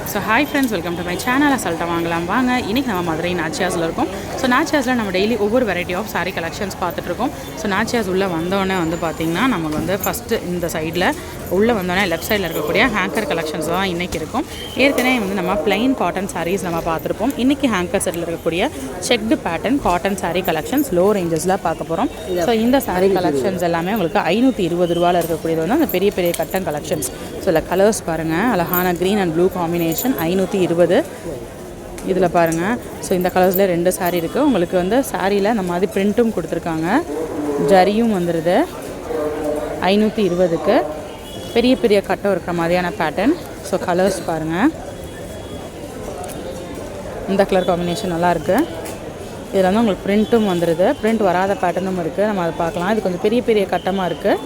So hi friends, welcome to my channel. அசால்ட்டாக வாங்கலாம் வாங்க. இன்றைக்கி நம்ம மதுரை நாச்சியாஸில் இருக்கோம். ஸோ நாச்சியாஸில் நம்ம டெய்லி ஒவ்வொரு வெரைட்டி ஆஃப் சாரீ கலெக்ஷன்ஸ் பார்த்துட்ருக்கோம். ஸோ நாச்சியாஸ் உள்ளே வந்தோடனே பார்த்திங்கன்னா நமக்கு ஃபஸ்ட்டு இந்த சைடில் உள்ளே வந்தோடனே லெஃப்ட் சைடில் இருக்கக்கூடிய ஹேங்கர் கலெக்ஷன்ஸ் தான் இன்றைக்கி இருக்கும். ஏற்கனவே நம்ம பிளைன் காட்டன் சாரீஸ் நம்ம பார்த்துருப்போம். இன்றைக்கி ஹேங்கர் செட்டில் இருக்கக்கூடிய checked pattern cotton sari collections low ரேஞ்சஸில் பார்க்க போகிறோம். ஸோ இந்த சாரீ கலெக்ஷன்ஸ் எல்லாமே உங்களுக்கு 520 ரூபாயில் இருக்கக்கூடியது அந்த பெரிய பெரிய கட்டன் கலெக்ஷன்ஸ். ஸோ இதில் கலர்ஸ் பாருங்கள், அழகான க்ரீன் அண்ட் ப்ளூ காம்பினேஷன் 520. இதில் பாருங்கள், ஸோ இந்த கலர்ஸில் 2 சாரீ இருக்குது. உங்களுக்கு சாரியில் இந்த மாதிரி பிரிண்ட்டும் கொடுத்துருக்காங்க, ஜரியும் வந்துடுது. 520க்கு பெரிய பெரிய கட்டம் இருக்கிற மாதிரியான பேட்டர்ன். ஸோ கலர்ஸ் பாருங்கள், இந்த கலர் காம்பினேஷன் நல்லாயிருக்கு. இதில் உங்களுக்கு பிரிண்ட்டும் வந்துடுது, பிரிண்ட் வராத பேட்டர்னும் இருக்குது. நம்ம அதை பார்க்கலாம். இது கொஞ்சம் பெரிய பெரிய கட்டமாக இருக்குது,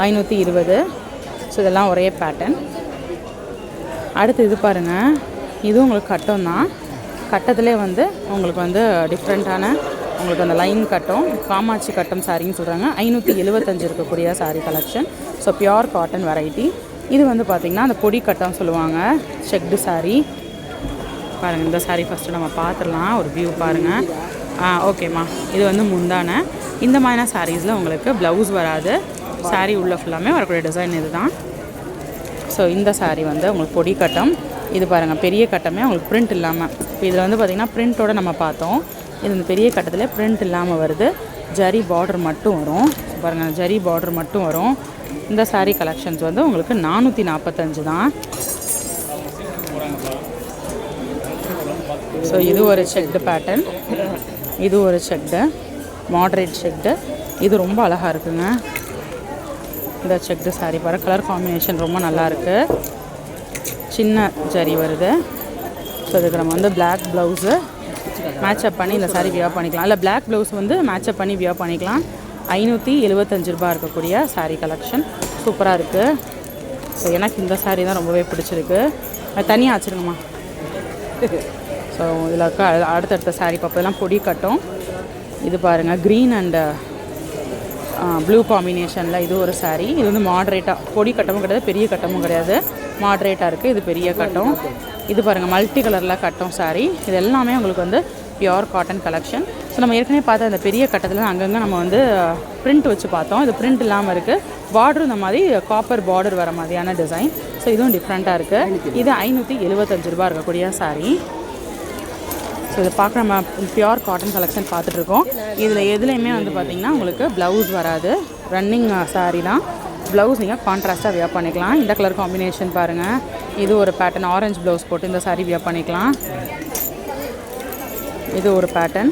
520. ஸோ இதெல்லாம் ஒரே பேட்டர்ன். அடுத்து இது பாருங்கள், இதுவும் உங்களுக்கு கட்டம் தான். கட்டத்திலே உங்களுக்கு டிஃப்ரெண்ட்டான உங்களுக்கு அந்த லைன் கட்டம், காமாட்சி கட்டம் சாரின்னு சொல்கிறாங்க. 575 இருக்கக்கூடிய sari collection. So pure cotton variety. இது பார்த்திங்கன்னா அந்த பொடி கட்டம் சொல்லுவாங்க, செக்டு சாரீ. பாருங்கள், இந்த சாரீ ஃபஸ்ட்டு நம்ம பார்த்துடலாம். ஒரு வியூ பாருங்கள். ஓகேம்மா, இது முந்தான. இந்த மாதிரியான சாரீஸில் உங்களுக்கு ப்ளவுஸ் வராது, சாரீ உள்ள ஃபுல்லாமே வரக்கூடிய டிசைன் இது தான். ஸோ இந்த சாரீ உங்களுக்கு பொடி கட்டம். இது பாருங்கள், பெரிய கட்டமே உங்களுக்கு பிரிண்ட் இல்லாமல். இப்போ இதில் பார்த்திங்கன்னா பிரிண்ட்டோடு நம்ம பார்த்தோம். இது இந்த பெரிய கட்டத்தில் பிரிண்ட் இல்லாமல் வருது, ஜரி பார்டர் மட்டும் வரும். பாருங்கள், ஜரி பார்டர் மட்டும் வரும். இந்த சாரீ கலெக்ஷன்ஸ் உங்களுக்கு 445 தான். ஸோ இது ஒரு செக்டு பேட்டர்ன், இது ஒரு செக்டு மாடரேட் செக்டு. இது ரொம்ப அழகாக இருக்குங்க. இந்த செக்டு சாரீ பாரு, கலர் காம்பினேஷன் ரொம்ப நல்லாயிருக்கு. சின்ன ஜரி வருது. ஸோ இதுக்கு நம்ம பிளாக் ப்ளவுஸு மேட்சப் பண்ணி இந்த சாரீ வியர் பண்ணிக்கலாம். இல்லை பிளாக் ப்ளவுஸ் மேட்சப் பண்ணி வியர் பண்ணிக்கலாம். 575 ரூபா இருக்கக்கூடிய சாரீ கலெக்ஷன் சூப்பராக இருக்குது. ஸோ எனக்கு இந்த சாரீ தான் ரொம்பவே பிடிச்சிருக்கு. அது தனியாக வச்சுருங்கம்மா. ஸோ இதில் அடுத்தடுத்த சாரீ பார்ப்பதெல்லாம் பொடி கட்டும். இது பாருங்கள், க்ரீன் அண்டு ப்ளூ காம்பினேஷனில் இது ஒரு சாரீ. இது மாடரேட்டாக, பொடி கட்டமும் கிடையாது, பெரிய கட்டமும் கிடையாது, மாடரேட்டாக இருக்குது. இது பெரிய கட்டம். இது பாருங்கள், மல்டி கலரில் கட்டம் சாரீ. இது எல்லாமே உங்களுக்கு பியோர் காட்டன் கலெக்ஷன். ஸோ நம்ம ஏற்கனவே பார்த்த அந்த பெரிய கட்டத்தில் அங்கங்கே நம்ம பிரிண்ட் வச்சு பார்த்தோம். இது பிரிண்ட் இல்லாமல் இருக்குது, பார்டர் இந்த மாதிரி காப்பர் பார்டர் வர மாதிரியான டிசைன். ஸோ இதுவும் டிஃப்ரெண்ட்டாக இருக்குது. இது 575 ரூபா இருக்கக்கூடிய சாரீ. ஸோ இதை பார்க்க நம்ம பியோர் காட்டன் கலெக்ஷன் பார்த்துட்ருக்கோம். இதில் எதுலேயுமே பார்த்திங்கன்னா உங்களுக்கு ப்ளவுஸ் வராது, ரன்னிங் சாரீ தான். ப்ளவுஸ் நீங்கள் கான்ட்ராஸ்ட்டாக வியர் பண்ணிக்கலாம். இந்த கலர் காம்பினேஷன் பாருங்கள், இது ஒரு பேட்டர்ன், ஆரஞ்சு ப்ளவுஸ் போட்டு இந்த சாரீ வியர் பண்ணிக்கலாம். இது ஒரு பேட்டர்ன்.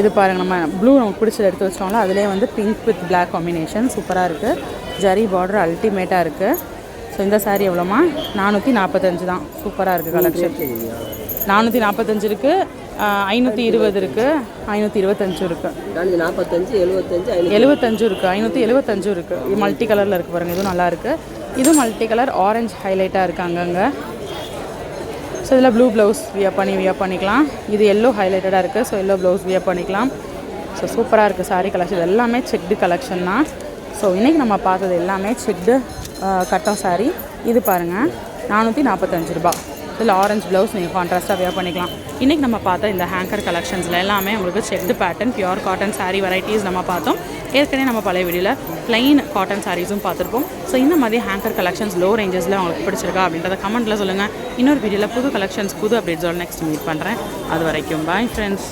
இது பாருங்கள், நம்ம ப்ளூ நமக்கு பிடிச்சது எடுத்து வச்சிட்டோம்ல, அதிலே பிங்க் வித் பிளாக் காம்பினேஷன் சூப்பராக இருக்குது. ஜரி பார்டர் அல்டிமேட்டாக இருக்குது. ஸோ இந்த சாரீ எவ்வளோமா? 445 தான். சூப்பராக இருக்குது கலெக்ஷன். 445 இருக்குது, 520 இருக்குது, 525 இருக்குது, 75 இருக்குது, 575 இருக்குது. இது மல்டி கலரில் இருக்குது பாருங்கள், இதுவும் நல்லாயிருக்கு. இதுவும் மல்டி கலர் ஆரஞ்சு ஹைலைட்டாக இருக்குது அங்கங்கே. ஸோ இதில் ப்ளூ ப்ளவுஸ் வியர் பண்ணிக்கலாம். இது எல்லோ ஹைலைட்டடாக இருக்குது, ஸோ எல்லோ ப்ளவுஸ் வியர் பண்ணிக்கலாம். ஸோ சூப்பராக இருக்குது சாரீ கலெக்ஷன். எல்லாமே செக்டு கலெக்ஷன் தான். ஸோ இன்றைக்கி நம்ம பார்த்தது எல்லாமே செக்டு கட்டம் சாரீ. இது பாருங்கள், 445 ரூபா. இதில் ஆரஞ்சு ப்ளவுஸ் நீங்கள் கான்ட்ராஸ்ட்டாக வியர் பண்ணிக்கலாம். இன்றைக்கி நம்ம பார்த்த இந்த ஹேங்கர் கலெக்ஷன்ஸில் எல்லாமே உங்களுக்கு checked pattern pure cotton sari varieties நம்ம பார்த்தோம். ஏற்கனவே நம்ம பழைய வீடியோவில் ப்ளைன் காட்டன் சாரீஸும் பார்த்துருப்போம். ஸோ இந்த மாதிரி ஹேங்கர் கலெக்ஷன்ஸ் லோ ரேஞ்சஸில் உங்களுக்கு பிடிச்சிருக்கா அப்படின்றத கமெண்ட்டில் சொல்லுங்கள். இன்னொரு வீடியோவில் புது கலெக்ஷன்ஸ் புது அப்டேட்ஸோட நெக்ஸ்ட் மீட் பண்ணுறேன். அது வரைக்கும் பாய் ஃப்ரெண்ட்ஸ்.